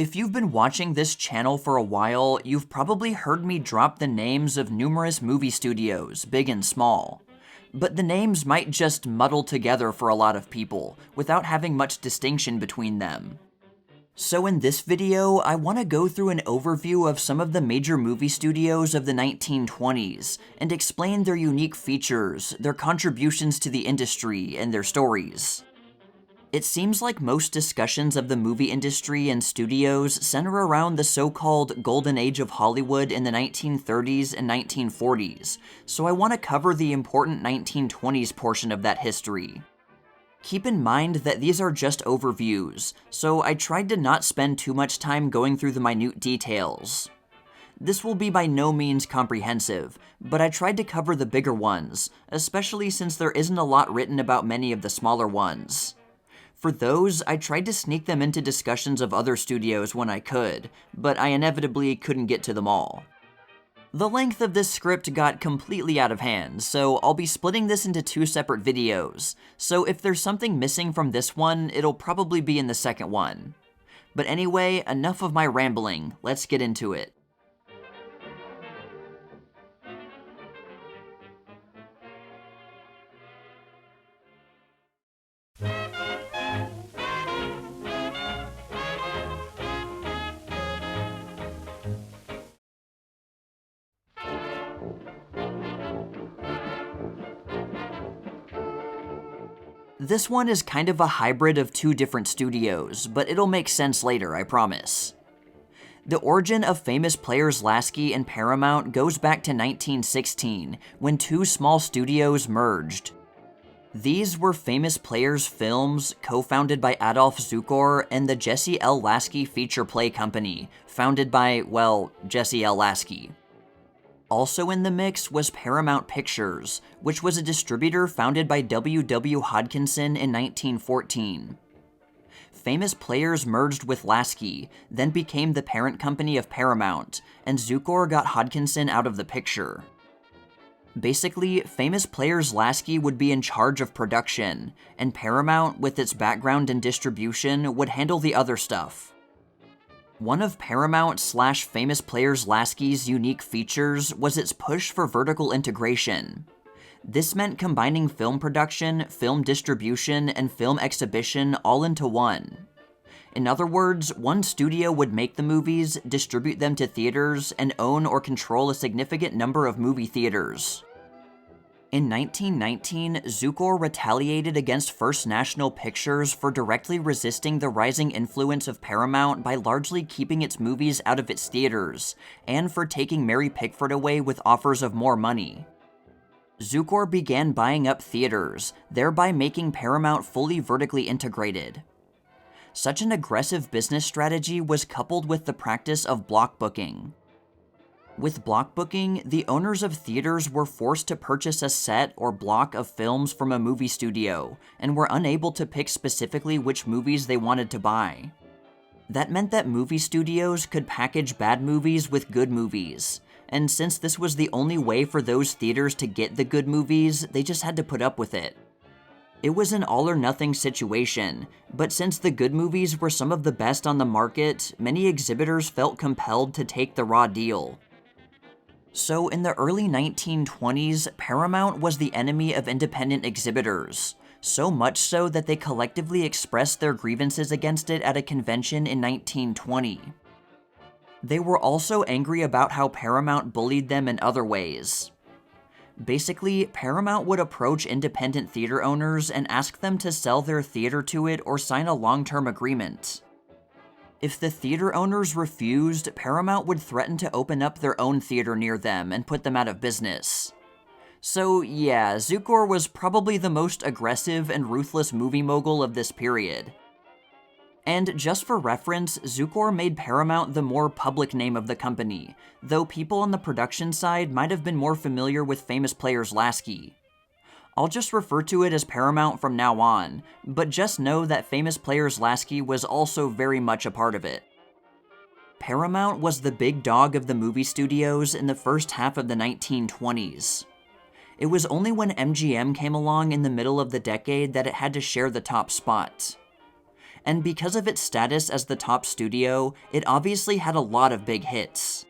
If you've been watching this channel for a while, you've probably heard me drop the names of numerous movie studios, big and small. But the names might just muddle together for a lot of people, without having much distinction between them. So in this video, I want to go through an overview of some of the major movie studios of the 1920s, and explain their unique features, their contributions to the industry, and their stories. It seems like most discussions of the movie industry and studios center around the so-called Golden Age of Hollywood in the 1930s and 1940s, so I want to cover the important 1920s portion of that history. Keep in mind that these are just overviews, so I tried to not spend too much time going through the minute details. This will be by no means comprehensive, but I tried to cover the bigger ones, especially since there isn't a lot written about many of the smaller ones. For those, I tried to sneak them into discussions of other studios when I could, but I inevitably couldn't get to them all. The length of this script got completely out of hand, so I'll be splitting this into two separate videos, so if there's something missing from this one, it'll probably be in the second one. But anyway, enough of my rambling, let's get into it. This one is kind of a hybrid of two different studios, but it'll make sense later, I promise. The origin of famous Players-Lasky and Paramount goes back to 1916, when two small studios merged. These were Famous Players Films, co-founded by Adolf Zukor, and the Jesse L. Lasky Feature Play Company, founded by, well, Jesse L. Lasky. Also in the mix was Paramount Pictures, which was a distributor founded by W. W. Hodkinson in 1914. Famous Players merged with Lasky, then became the parent company of Paramount, and Zukor got Hodkinson out of the picture. Basically, Famous Players-Lasky would be in charge of production, and Paramount, with its background in distribution, would handle the other stuff. One of Paramount/Famous Players-Lasky's unique features was its push for vertical integration. This meant combining film production, film distribution, and film exhibition all into one. In other words, one studio would make the movies, distribute them to theaters, and own or control a significant number of movie theaters. In 1919, Zukor retaliated against First National Pictures for directly resisting the rising influence of Paramount by largely keeping its movies out of its theaters, and for taking Mary Pickford away with offers of more money. Zukor began buying up theaters, thereby making Paramount fully vertically integrated. Such an aggressive business strategy was coupled with the practice of block booking. With block booking, the owners of theaters were forced to purchase a set or block of films from a movie studio, and were unable to pick specifically which movies they wanted to buy. That meant that movie studios could package bad movies with good movies, and since this was the only way for those theaters to get the good movies, they just had to put up with it. It was an all-or-nothing situation, but since the good movies were some of the best on the market, many exhibitors felt compelled to take the raw deal. So in the early 1920s, Paramount was the enemy of independent exhibitors, so much so that they collectively expressed their grievances against it at a convention in 1920. They were also angry about how Paramount bullied them in other ways. Basically, Paramount would approach independent theater owners and ask them to sell their theater to it or sign a long-term agreement. If the theater owners refused, Paramount would threaten to open up their own theater near them and put them out of business. So yeah, Zukor was probably the most aggressive and ruthless movie mogul of this period. And just for reference, Zukor made Paramount the more public name of the company, though people on the production side might have been more familiar with Famous Players-Lasky. I'll just refer to it as Paramount from now on, but just know that Famous Players-Lasky was also very much a part of it. Paramount was the big dog of the movie studios in the first half of the 1920s. It was only when MGM came along in the middle of the decade that it had to share the top spot. and because of its status as the top studio, it obviously had a lot of big hits.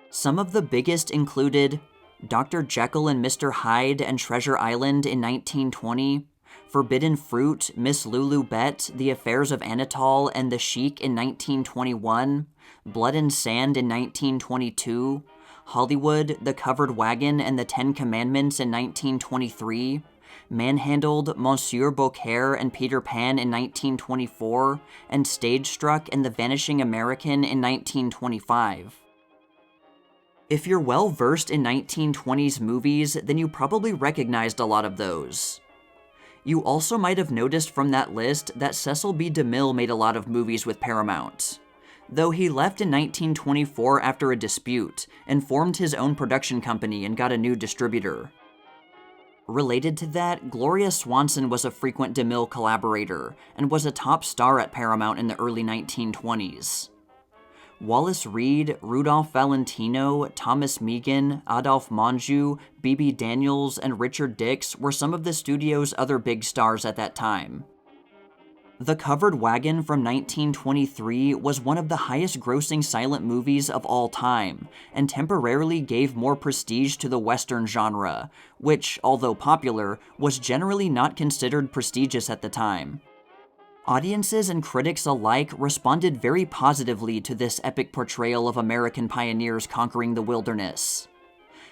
Some of the biggest included Dr. Jekyll and Mr. Hyde and Treasure Island in 1920, Forbidden Fruit, Miss Lulu Bett, The Affairs of Anatole and the Sheik in 1921, Blood and Sand in 1922, Hollywood, The Covered Wagon and the Ten Commandments in 1923, Manhandled, Monsieur Beaucaire and Peter Pan in 1924, and Stage Struck and The Vanishing American in 1925. If you're well versed in 1920s movies, then you probably recognized a lot of those. You also might have noticed from that list that Cecil B. DeMille made a lot of movies with Paramount, though he left in 1924 after a dispute and formed his own production company and got a new distributor. Related to that, Gloria Swanson was a frequent DeMille collaborator and was a top star at Paramount in the early 1920s. Wallace Reed, Rudolph Valentino, Thomas Meighan, Adolphe Menjou, Bebe Daniels, and Richard Dix were some of the studio's other big stars at that time. The Covered Wagon from 1923 was one of the highest-grossing silent movies of all time, and temporarily gave more prestige to the Western genre, which, although popular, was generally not considered prestigious at the time. Audiences and critics alike responded very positively to this epic portrayal of American pioneers conquering the wilderness.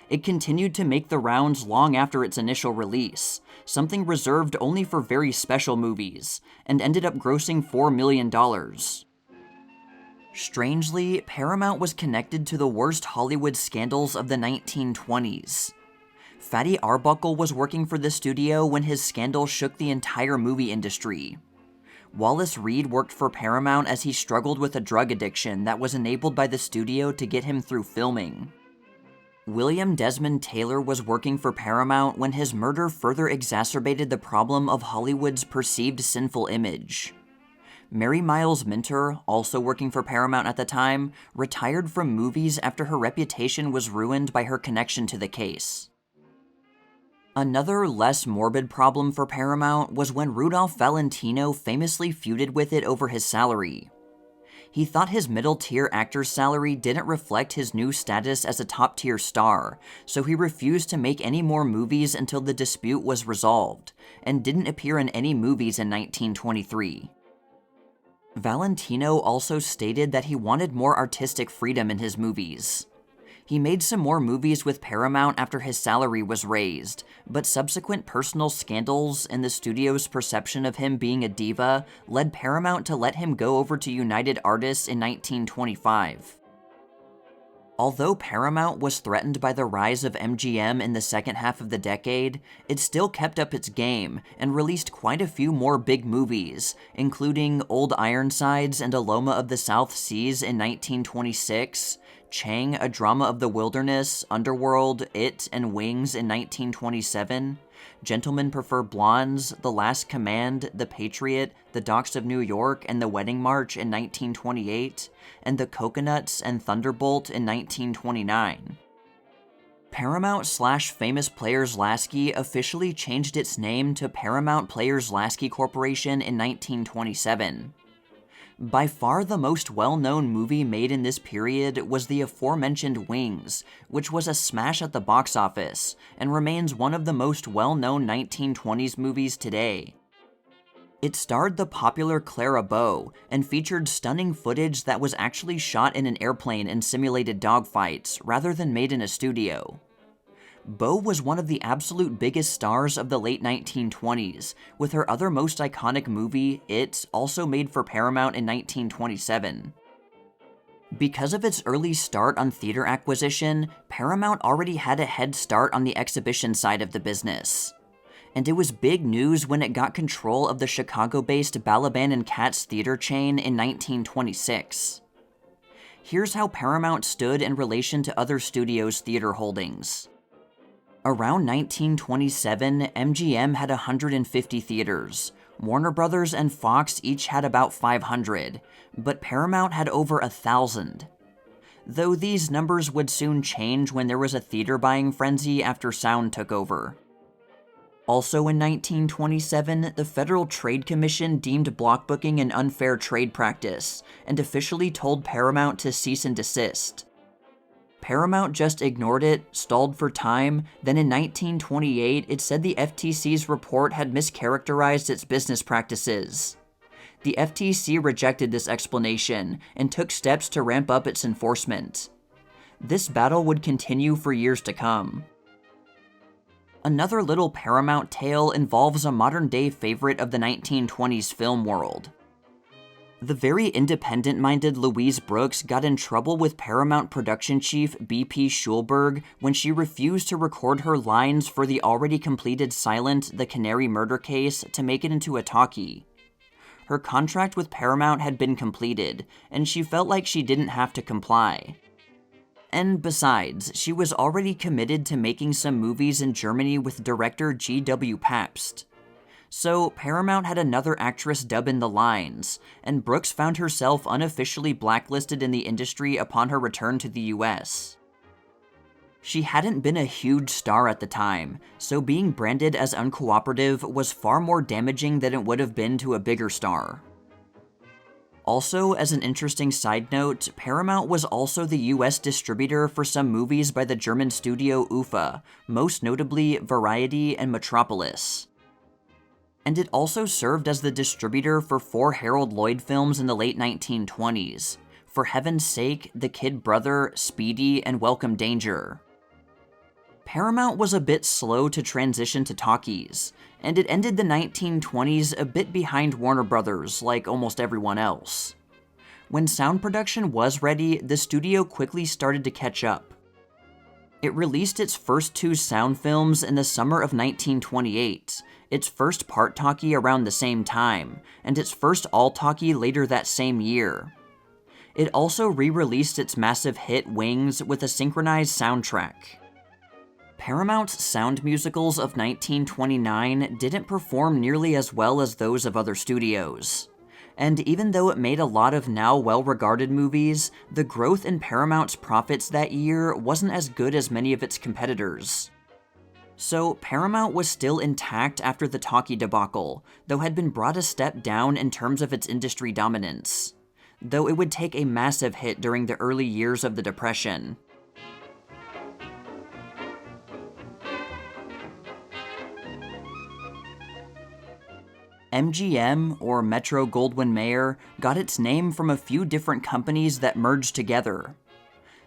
It continued to make the rounds long after its initial release, something reserved only for very special movies, and ended up grossing $4 million. Strangely, Paramount was connected to the worst Hollywood scandals of the 1920s. Fatty Arbuckle was working for the studio when his scandal shook the entire movie industry. Wallace Reed worked for Paramount as he struggled with a drug addiction that was enabled by the studio to get him through filming. William Desmond Taylor was working for Paramount when his murder further exacerbated the problem of Hollywood's perceived sinful image. Mary Miles Minter, also working for Paramount at the time, retired from movies after her reputation was ruined by her connection to the case. Another, less morbid problem for Paramount was when Rudolph Valentino famously feuded with it over his salary. He thought his middle-tier actor's salary didn't reflect his new status as a top-tier star, so he refused to make any more movies until the dispute was resolved, and didn't appear in any movies in 1923. Valentino also stated that he wanted more artistic freedom in his movies. He made some more movies with Paramount after his salary was raised, but subsequent personal scandals and the studio's perception of him being a diva led Paramount to let him go over to United Artists in 1925. Although Paramount was threatened by the rise of MGM in the second half of the decade, it still kept up its game and released quite a few more big movies, including Old Ironsides and Aloma of the South Seas in 1926, Chang, A Drama of the Wilderness, Underworld, It, and Wings in 1927, Gentlemen Prefer Blondes, The Last Command, The Patriot, The Docks of New York, and The Wedding March in 1928, and The Coconuts and Thunderbolt in 1929. Paramount/Famous Players-Lasky officially changed its name to Paramount Players-Lasky Corporation in 1927. By far the most well-known movie made in this period was the aforementioned Wings, which was a smash at the box office, and remains one of the most well-known 1920s movies today. It starred the popular Clara Bow, and featured stunning footage that was actually shot in an airplane and simulated dogfights, rather than made in a studio. Bow was one of the absolute biggest stars of the late 1920s, with her other most iconic movie, It, also made for Paramount in 1927. Because of its early start on theater acquisition, Paramount already had a head start on the exhibition side of the business. And it was big news when it got control of the Chicago-based Balaban and Katz theater chain in 1926. Here's how Paramount stood in relation to other studios' theater holdings. Around 1927, MGM had 150 theaters. Warner Brothers and Fox each had about 500, but Paramount had over 1,000. Though these numbers would soon change when there was a theater buying frenzy after sound took over. Also in 1927, the Federal Trade Commission deemed blockbooking an unfair trade practice, and officially told Paramount to cease and desist. Paramount just ignored it, stalled for time, then in 1928 it said the FTC's report had mischaracterized its business practices. The FTC rejected this explanation and took steps to ramp up its enforcement. This battle would continue for years to come. Another little Paramount tale involves a modern-day favorite of the 1920s film world. The very independent-minded Louise Brooks got in trouble with Paramount production chief B.P. Schulberg when she refused to record her lines for the already completed silent The Canary Murder Case to make it into a talkie. Her contract with Paramount had been completed, and she felt like she didn't have to comply. And besides, she was already committed to making some movies in Germany with director G.W. Pabst. So Paramount had another actress dub in the lines, and Brooks found herself unofficially blacklisted in the industry upon her return to the US. She hadn't been a huge star at the time, so being branded as uncooperative was far more damaging than it would have been to a bigger star. Also, as an interesting side note, Paramount was also the US distributor for some movies by the German studio UFA, most notably Variety and Metropolis. And it also served as the distributor for 4 Harold Lloyd films in the late 1920s, For Heaven's Sake, The Kid Brother, Speedy, and Welcome Danger. Paramount was a bit slow to transition to talkies, and it ended the 1920s a bit behind Warner Brothers, like almost everyone else. When sound production was ready, the studio quickly started to catch up. It released its first 2 sound films in the summer of 1928, its first part talkie around the same time, and its first all-talkie later that same year. It also re-released its massive hit Wings with a synchronized soundtrack. Paramount's sound musicals of 1929 didn't perform nearly as well as those of other studios. And even though it made a lot of now well-regarded movies, the growth in Paramount's profits that year wasn't as good as many of its competitors. So Paramount was still intact after the talkie debacle, though had been brought a step down in terms of its industry dominance, though it would take a massive hit during the early years of the Depression. MGM, or Metro-Goldwyn-Mayer, got its name from a few different companies that merged together.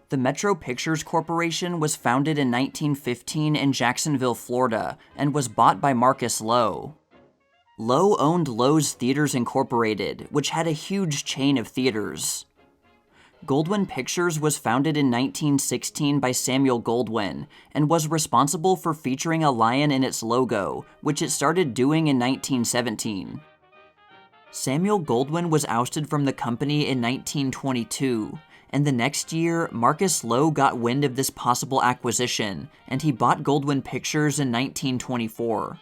The Metro Pictures Corporation was founded in 1915 in Jacksonville, Florida, and was bought by Marcus Loew. Loew owned Loew's Theaters Incorporated, which had a huge chain of theaters. Goldwyn Pictures was founded in 1916 by Samuel Goldwyn, and was responsible for featuring a lion in its logo, which it started doing in 1917. Samuel Goldwyn was ousted from the company in 1922, and the next year, Marcus Loew got wind of this possible acquisition, and he bought Goldwyn Pictures in 1924.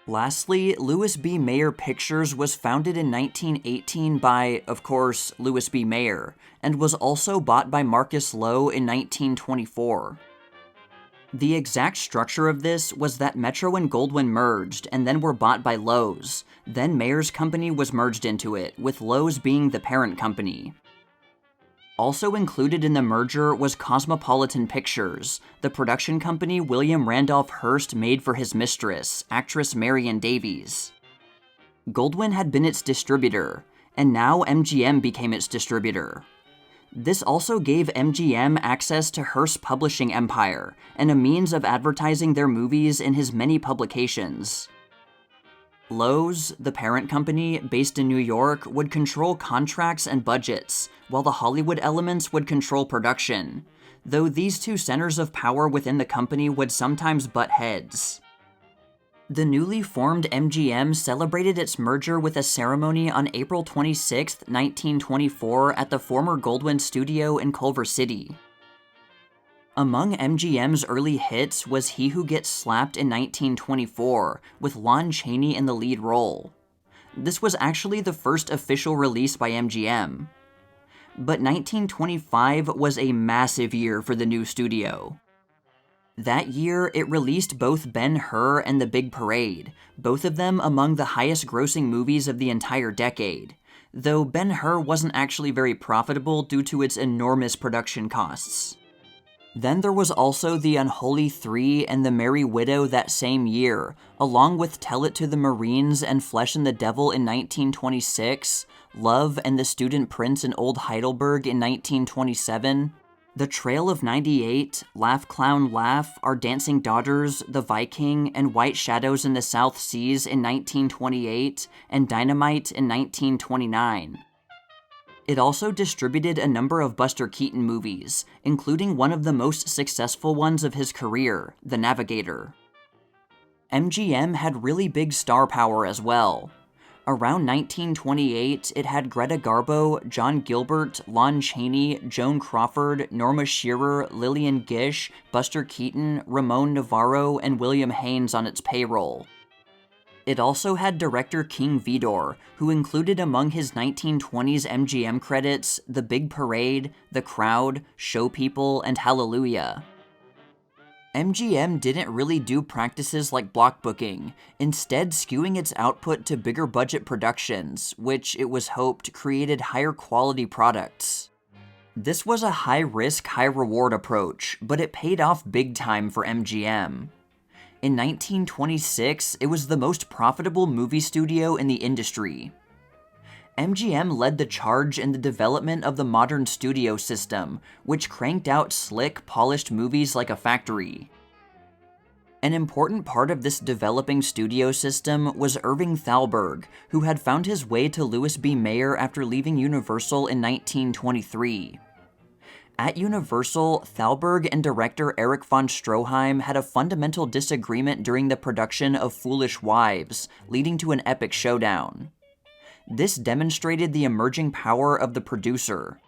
Lastly, Louis B. Mayer Pictures was founded in 1918 by, of course, Louis B. Mayer, and was also bought by Marcus Loew in 1924. The exact structure of this was that Metro and Goldwyn merged and then were bought by Loew's. Then Mayer's company was merged into it, with Loew's being the parent company. Also included in the merger was Cosmopolitan Pictures, the production company William Randolph Hearst made for his mistress, actress Marion Davies. Goldwyn had been its distributor, and now MGM became its distributor. This also gave MGM access to Hearst's publishing empire, and a means of advertising their movies in his many publications. Loew's, the parent company, based in New York, would control contracts and budgets, while the Hollywood elements would control production, though these two centers of power within the company would sometimes butt heads. The newly formed MGM celebrated its merger with a ceremony on April 26, 1924 at the former Goldwyn studio in Culver City. Among MGM's early hits was He Who Gets Slapped in 1924, with Lon Chaney in the lead role. This was actually the first official release by MGM. But 1925 was a massive year for the new studio. That year, it released both Ben-Hur and The Big Parade, both of them among the highest-grossing movies of the entire decade, though Ben-Hur wasn't actually very profitable due to its enormous production costs. Then there was also The Unholy Three and The Merry Widow that same year, along with Tell It to the Marines and Flesh and the Devil in 1926, Love and the Student Prince in Old Heidelberg in 1927, The Trail of 98, Laugh Clown Laugh, Our Dancing Daughters, The Viking, and White Shadows in the South Seas in 1928, and Dynamite in 1929. It also distributed a number of Buster Keaton movies, including one of the most successful ones of his career, The Navigator. MGM had really big star power as well. Around 1928, it had Greta Garbo, John Gilbert, Lon Chaney, Joan Crawford, Norma Shearer, Lillian Gish, Buster Keaton, Ramon Navarro, and William Haynes on its payroll. It also had director King Vidor, who included among his 1920s MGM credits The Big Parade, The Crowd, Show People, and Hallelujah. MGM didn't really do practices like block booking, instead skewing its output to bigger budget productions, which it was hoped created higher quality products. This was a high-risk, high-reward approach, but it paid off big time for MGM. In 1926, it was the most profitable movie studio in the industry. MGM led the charge in the development of the modern studio system, which cranked out slick, polished movies like a factory. An important part of this developing studio system was Irving Thalberg, who had found his way to Louis B. Mayer after leaving Universal in 1923. At Universal, Thalberg and director Erich von Stroheim had a fundamental disagreement during the production of Foolish Wives, leading to an epic showdown. This demonstrated the emerging power of the producer.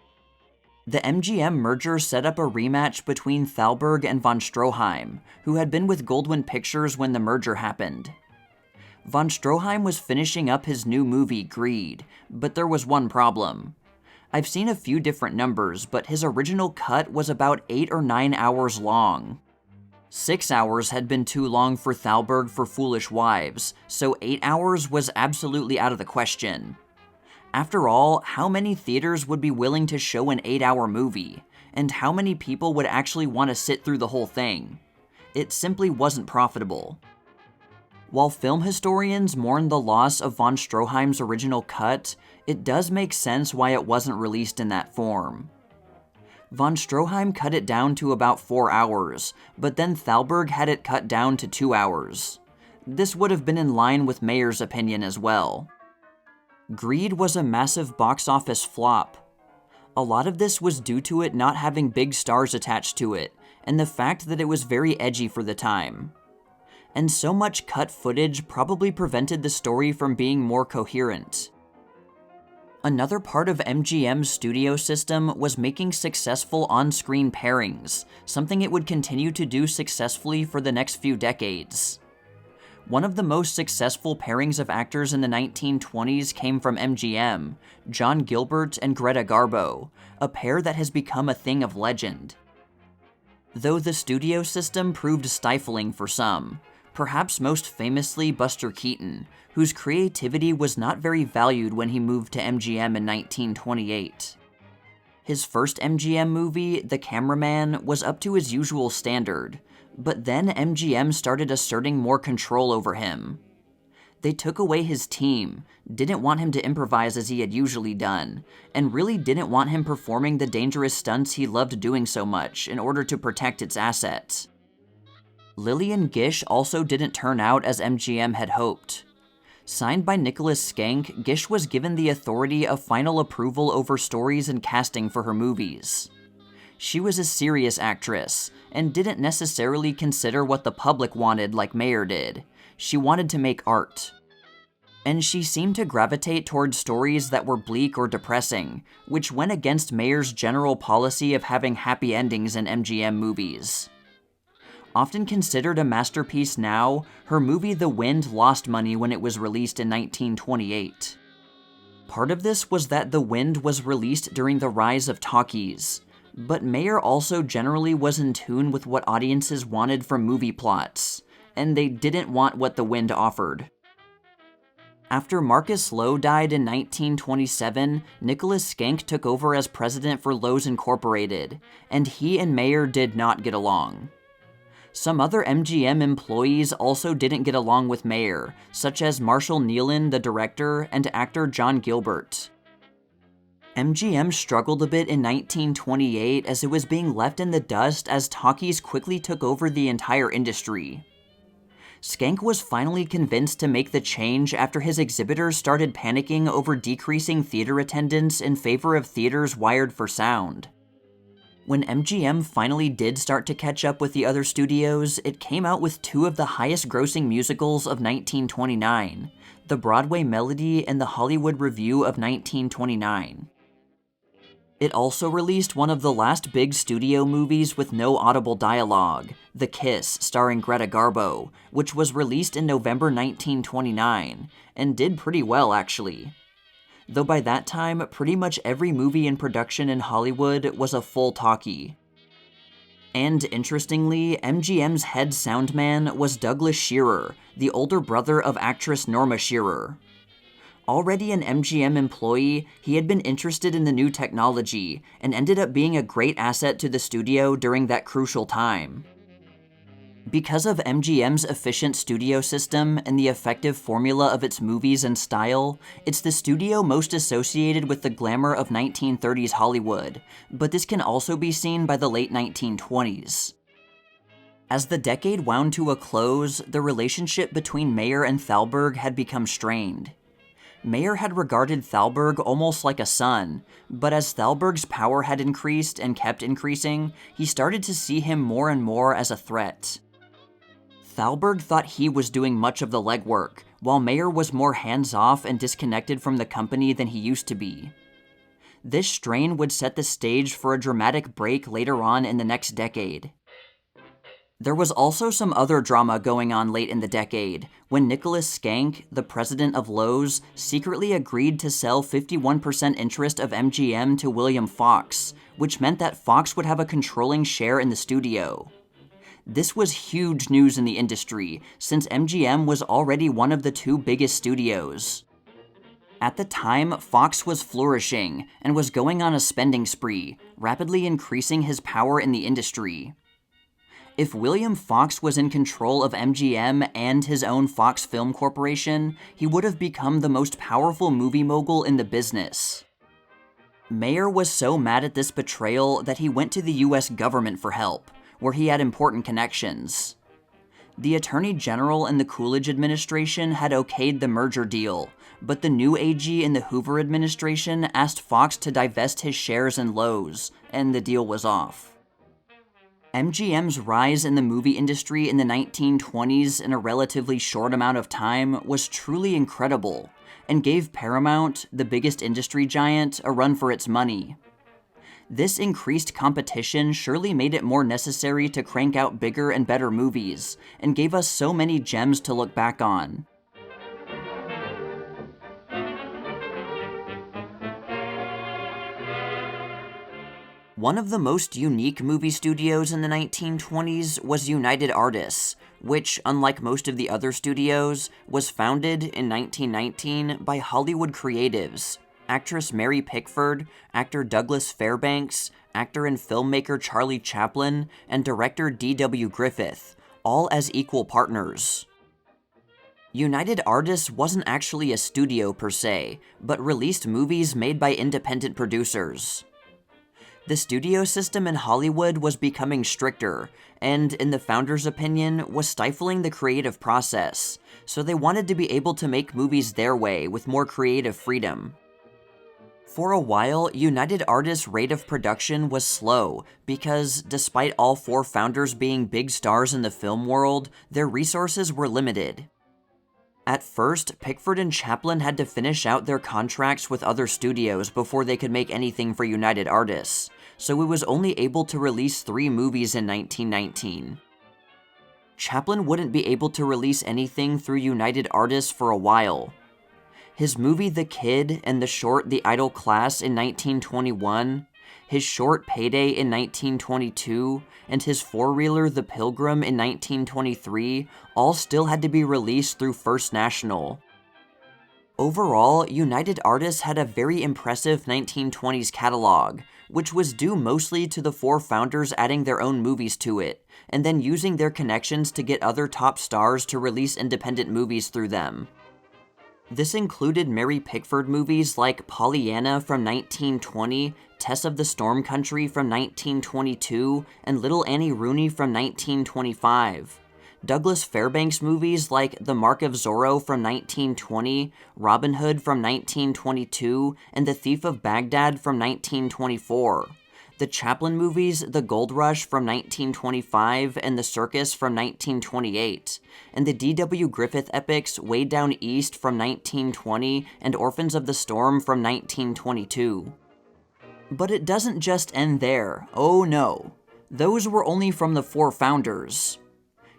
The MGM merger set up a rematch between Thalberg and von Stroheim, who had been with Goldwyn Pictures when the merger happened. Von Stroheim was finishing up his new movie, Greed, but there was one problem. I've seen a few different numbers, but his original cut was about 8 or 9 hours long. 6 hours had been too long for Thalberg for Foolish Wives, so 8 hours was absolutely out of the question. After all, how many theaters would be willing to show an 8-hour movie? And how many people would actually want to sit through the whole thing? It simply wasn't profitable. While film historians mourn the loss of von Stroheim's original cut, it does make sense why it wasn't released in that form. Von Stroheim cut it down to about 4 hours, but then Thalberg had it cut down to 2 hours. This would have been in line with Mayer's opinion as well. Greed was a massive box office flop. A lot of this was due to it not having big stars attached to it, and the fact that it was very edgy for the time. And so much cut footage probably prevented the story from being more coherent. Another part of MGM's studio system was making successful on-screen pairings, something it would continue to do successfully for the next few decades. One of the most successful pairings of actors in the 1920s came from MGM, John Gilbert and Greta Garbo, a pair that has become a thing of legend. Though the studio system proved stifling for some, perhaps most famously Buster Keaton, whose creativity was not very valued when he moved to MGM in 1928. His first MGM movie, The Cameraman, was up to his usual standard, but then MGM started asserting more control over him. They took away his team, didn't want him to improvise as he had usually done, and really didn't want him performing the dangerous stunts he loved doing so much in order to protect its assets. Lillian Gish also didn't turn out as MGM had hoped. Signed by Nicholas Skank, Gish was given the authority of final approval over stories and casting for her movies. She was a serious actress, and didn't necessarily consider what the public wanted like Mayer did. She wanted to make art. And she seemed to gravitate towards stories that were bleak or depressing, which went against Mayer's general policy of having happy endings in MGM movies. Often considered a masterpiece now, her movie The Wind lost money when it was released in 1928. Part of this was that The Wind was released during the rise of talkies. But Mayer also generally was in tune with what audiences wanted from movie plots, and they didn't want what the wind offered. After Marcus Lowe died in 1927, Nicholas Skank took over as president for Lowe's Incorporated, and he and Mayer did not get along. Some other MGM employees also didn't get along with Mayer, such as Marshall Nealon, the director, and actor John Gilbert. MGM struggled a bit in 1928 as it was being left in the dust as talkies quickly took over the entire industry. Skank was finally convinced to make the change after his exhibitors started panicking over decreasing theater attendance in favor of theaters wired for sound. When MGM finally did start to catch up with the other studios, it came out with two of the highest-grossing musicals of 1929, The Broadway Melody and The Hollywood Review of 1929. It also released one of the last big studio movies with no audible dialogue, The Kiss, starring Greta Garbo, which was released in November 1929, and did pretty well, actually. Though by that time, pretty much every movie in production in Hollywood was a full talkie. And interestingly, MGM's head soundman was Douglas Shearer, the older brother of actress Norma Shearer. Already an MGM employee, he had been interested in the new technology, and ended up being a great asset to the studio during that crucial time. Because of MGM's efficient studio system and the effective formula of its movies and style, it's the studio most associated with the glamour of 1930s Hollywood, but this can also be seen by the late 1920s. As the decade wound to a close, the relationship between Mayer and Thalberg had become strained. Mayer had regarded Thalberg almost like a son, but as Thalberg's power had increased and kept increasing, he started to see him more and more as a threat. Thalberg thought he was doing much of the legwork, while Mayer was more hands-off and disconnected from the company than he used to be. This strain would set the stage for a dramatic break later on in the next decade. There was also some other drama going on late in the decade, when Nicholas Skank, the president of Lowe's, secretly agreed to sell 51% interest of MGM to William Fox, which meant that Fox would have a controlling share in the studio. This was huge news in the industry, since MGM was already one of the two biggest studios. At the time, Fox was flourishing, and was going on a spending spree, rapidly increasing his power in the industry. If William Fox was in control of MGM and his own Fox Film Corporation, he would have become the most powerful movie mogul in the business. Mayer was so mad at this betrayal that he went to the US government for help, where he had important connections. The Attorney General and the Coolidge administration had okayed the merger deal, but the new AG in the Hoover administration asked Fox to divest his shares in Lowe's, and the deal was off. MGM's rise in the movie industry in the 1920s in a relatively short amount of time was truly incredible, and gave Paramount, the biggest industry giant, a run for its money. This increased competition surely made it more necessary to crank out bigger and better movies, and gave us so many gems to look back on. One of the most unique movie studios in the 1920s was United Artists, which, unlike most of the other studios, was founded in 1919 by Hollywood creatives, actress Mary Pickford, actor Douglas Fairbanks, actor and filmmaker Charlie Chaplin, and director D.W. Griffith, all as equal partners. United Artists wasn't actually a studio per se, but released movies made by independent producers. The studio system in Hollywood was becoming stricter, and, in the founders' opinion, was stifling the creative process, so they wanted to be able to make movies their way with more creative freedom. For a while, United Artists' rate of production was slow, because, despite all four founders being big stars in the film world, their resources were limited. At first, Pickford and Chaplin had to finish out their contracts with other studios before they could make anything for United Artists, so it was only able to release 3 movies in 1919. Chaplin wouldn't be able to release anything through United Artists for a while. His movie The Kid and the short The Idle Class in 1921, his short Payday in 1922, and his four-reeler The Pilgrim in 1923 all still had to be released through First National. Overall, United Artists had a very impressive 1920s catalog, which was due mostly to the four founders adding their own movies to it, and then using their connections to get other top stars to release independent movies through them. This included Mary Pickford movies like Pollyanna from 1920, Tess of the Storm Country from 1922, and Little Annie Rooney from 1925. Douglas Fairbanks movies like The Mark of Zorro from 1920, Robin Hood from 1922, and The Thief of Baghdad from 1924. The Chaplin movies The Gold Rush from 1925 and The Circus from 1928, and the D.W. Griffith epics Way Down East from 1920 and Orphans of the Storm from 1922. But it doesn't just end there. Oh no. Those were only from the four founders.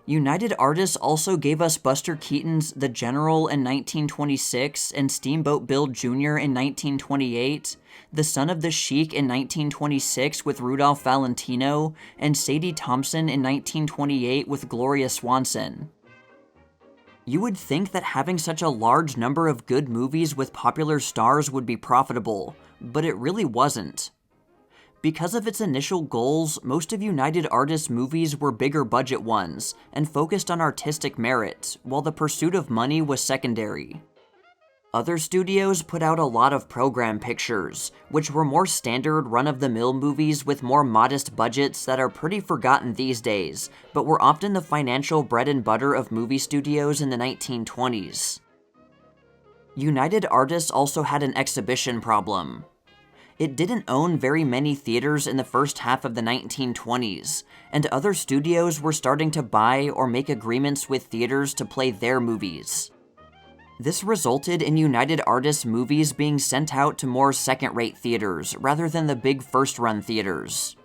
United Artists also gave us Buster Keaton's The General in 1926 and Steamboat Bill Jr. in 1928, The Son of the Sheik in 1926 with Rudolph Valentino, and Sadie Thompson in 1928 with Gloria Swanson. You would think that having such a large number of good movies with popular stars would be profitable, but it really wasn't. Because of its initial goals, most of United Artists' movies were bigger budget ones and focused on artistic merit, while the pursuit of money was secondary. Other studios put out a lot of program pictures, which were more standard run-of-the-mill movies with more modest budgets that are pretty forgotten these days, but were often the financial bread and butter of movie studios in the 1920s. United Artists also had an exhibition problem. It didn't own very many theaters in the first half of the 1920s, and other studios were starting to buy or make agreements with theaters to play their movies. This resulted in United Artists movies being sent out to more second-rate theaters rather than the big first-run theaters.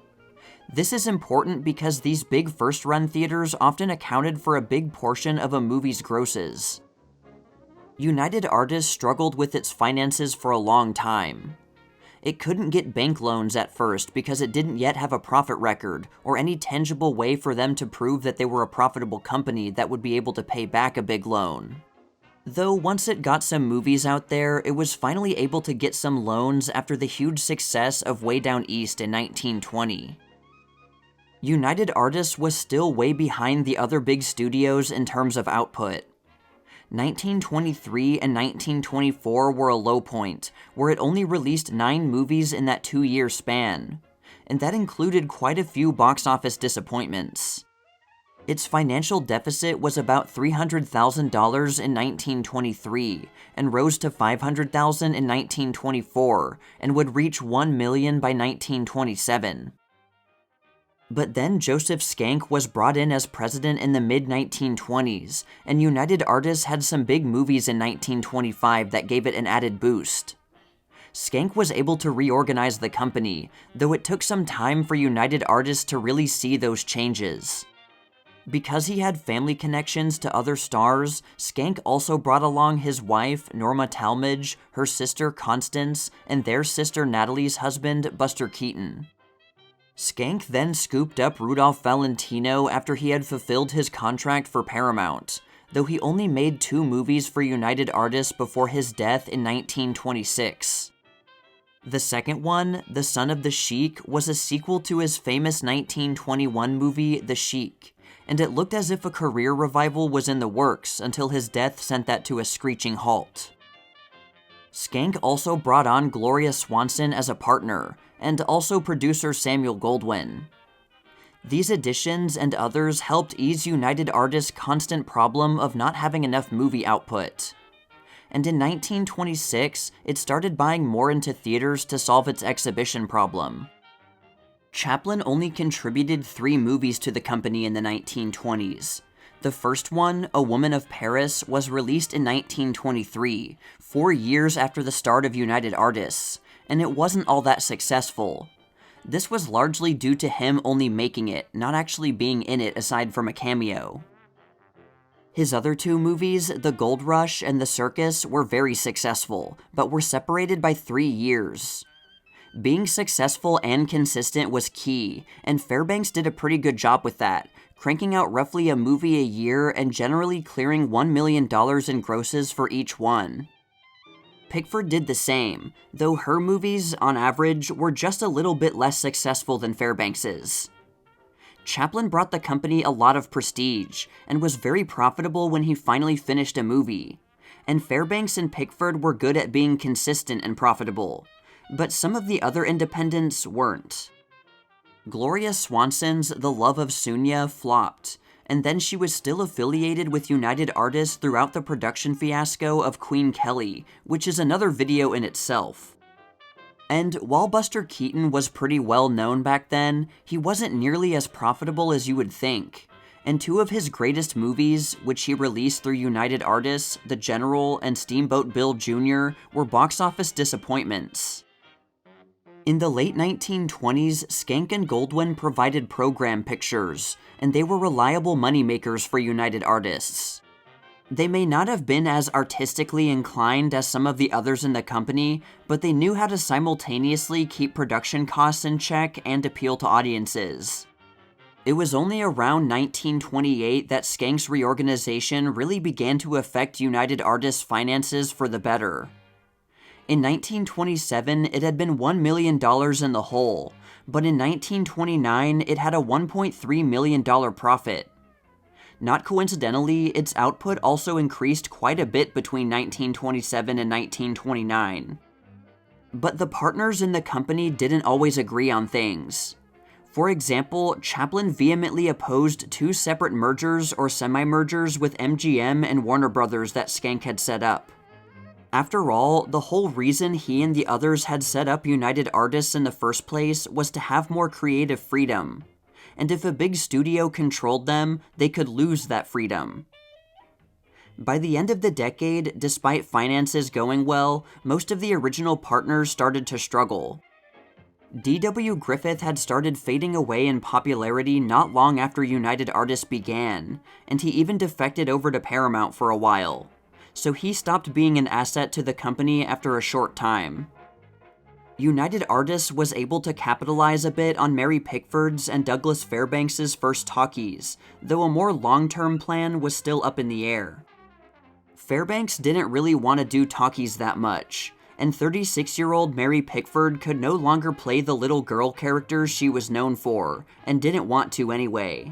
This is important because these big first-run theaters often accounted for a big portion of a movie's grosses. United Artists struggled with its finances for a long time. It couldn't get bank loans at first because it didn't yet have a profit record or any tangible way for them to prove that they were a profitable company that would be able to pay back a big loan. Though once it got some movies out there, it was finally able to get some loans after the huge success of Way Down East in 1920. United Artists was still way behind the other big studios in terms of output. 1923 and 1924 were a low point, where it only released 9 movies in that 2-year span, and that included quite a few box office disappointments. Its financial deficit was about $300,000 in 1923, and rose to $500,000 in 1924, and would reach $1 million by 1927. But then Joseph Schenck was brought in as president in the mid-1920s, and United Artists had some big movies in 1925 that gave it an added boost. Schenck was able to reorganize the company, though it took some time for United Artists to really see those changes. Because he had family connections to other stars, Schenck also brought along his wife, Norma Talmadge, her sister Constance, and their sister Natalie's husband, Buster Keaton. Schenck then scooped up Rudolph Valentino after he had fulfilled his contract for Paramount, though he only made 2 movies for United Artists before his death in 1926. The second one, The Son of the Sheik, was a sequel to his famous 1921 movie, The Sheik, and it looked as if a career revival was in the works until his death sent that to a screeching halt. Schenck also brought on Gloria Swanson as a partner, and also producer Samuel Goldwyn. These additions and others helped ease United Artists' constant problem of not having enough movie output. And in 1926, it started buying more into theaters to solve its exhibition problem. Chaplin only contributed 3 movies to the company in the 1920s. The first one, A Woman of Paris, was released in 1923, 4 years after the start of United Artists, and it wasn't all that successful. This was largely due to him only making it, not actually being in it aside from a cameo. His other 2 movies, The Gold Rush and The Circus, were very successful, but were separated by 3 years. Being successful and consistent was key, and Fairbanks did a pretty good job with that, cranking out roughly a movie a year and generally clearing $1 million in grosses for each one. Pickford did the same, though her movies, on average, were just a little bit less successful than Fairbanks's. Chaplin brought the company a lot of prestige, and was very profitable when he finally finished a movie, and Fairbanks and Pickford were good at being consistent and profitable, but some of the other independents weren't. Gloria Swanson's The Love of Sunya flopped, and then she was still affiliated with United Artists throughout the production fiasco of Queen Kelly, which is another video in itself. And while Buster Keaton was pretty well known back then, he wasn't nearly as profitable as you would think, and two of his greatest movies, which he released through United Artists, The General and Steamboat Bill Jr., were box office disappointments. In the late 1920s, Schenck and Goldwyn provided program pictures, and they were reliable moneymakers for United Artists. They may not have been as artistically inclined as some of the others in the company, but they knew how to simultaneously keep production costs in check and appeal to audiences. It was only around 1928 that Schenck's reorganization really began to affect United Artists' finances for the better. In 1927, it had been $1 million in the hole, but in 1929, it had a $1.3 million profit. Not coincidentally, its output also increased quite a bit between 1927 and 1929. But the partners in the company didn't always agree on things. For example, Chaplin vehemently opposed two separate mergers or semi-mergers with MGM and Warner Brothers that Schenck had set up. After all, the whole reason he and the others had set up United Artists in the first place was to have more creative freedom. And if a big studio controlled them, they could lose that freedom. By the end of the decade, despite finances going well, most of the original partners started to struggle. D.W. Griffith had started fading away in popularity not long after United Artists began, and he even defected over to Paramount for a while, so he stopped being an asset to the company after a short time. United Artists was able to capitalize a bit on Mary Pickford's and Douglas Fairbanks' first talkies, though a more long-term plan was still up in the air. Fairbanks didn't really want to do talkies that much, and 36-year-old Mary Pickford could no longer play the little girl characters she was known for, and didn't want to anyway.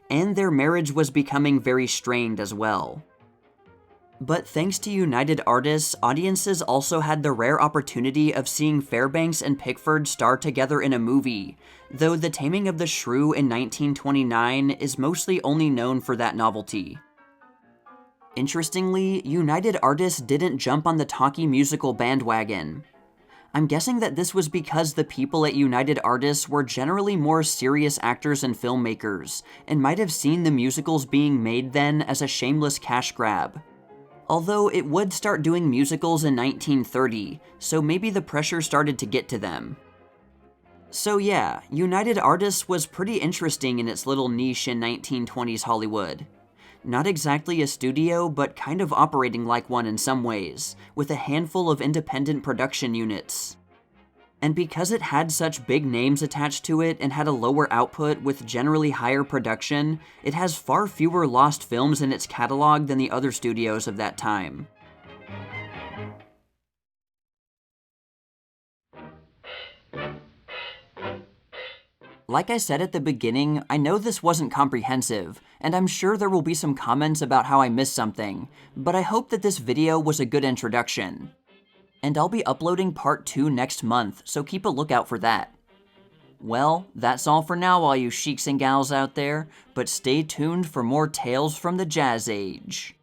And their marriage was becoming very strained as well. But thanks to United Artists, audiences also had the rare opportunity of seeing Fairbanks and Pickford star together in a movie, though The Taming of the Shrew in 1929 is mostly only known for that novelty. Interestingly, United Artists didn't jump on the talkie musical bandwagon. I'm guessing that this was because the people at United Artists were generally more serious actors and filmmakers, and might have seen the musicals being made then as a shameless cash grab. Although it would start doing musicals in 1930, so maybe the pressure started to get to them. So yeah, United Artists was pretty interesting in its little niche in 1920s Hollywood. Not exactly a studio, but kind of operating like one in some ways, with a handful of independent production units. And because it had such big names attached to it and had a lower output with generally higher production, it has far fewer lost films in its catalog than the other studios of that time. Like I said at the beginning, I know this wasn't comprehensive, and I'm sure there will be some comments about how I missed something, but I hope that this video was a good introduction. And I'll be uploading part 2 next month, so keep a lookout for that. Well, that's all for now, all you sheiks and gals out there, but stay tuned for more tales from the Jazz Age.